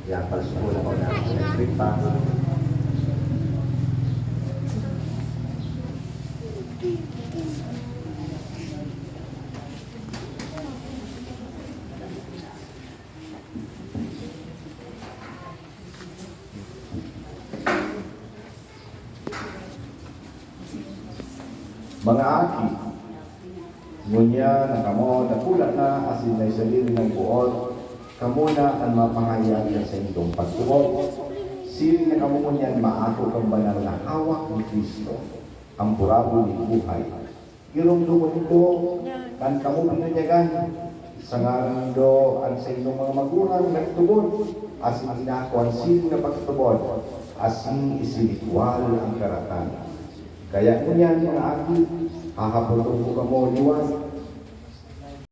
Yan, palsukulan ko na electric pa. Mga aki, ngunya na kamo nakulat na asin na isalili ng buot, kamo na ang mapangayag sa inyong pagtuod. Sili na kamo ngunyan maako kang banal na hawak ni Kristo, ang purabo ni buhay. Irong lumunito, kan kamo pinunyagan, sa ngalan do ang sa inyong mga magulang nagtubod, asin inako ang sili na pagtubod, asin isilitwal ang karatan. Kaya kunyan mga aki, hahapon ko kamo liwan,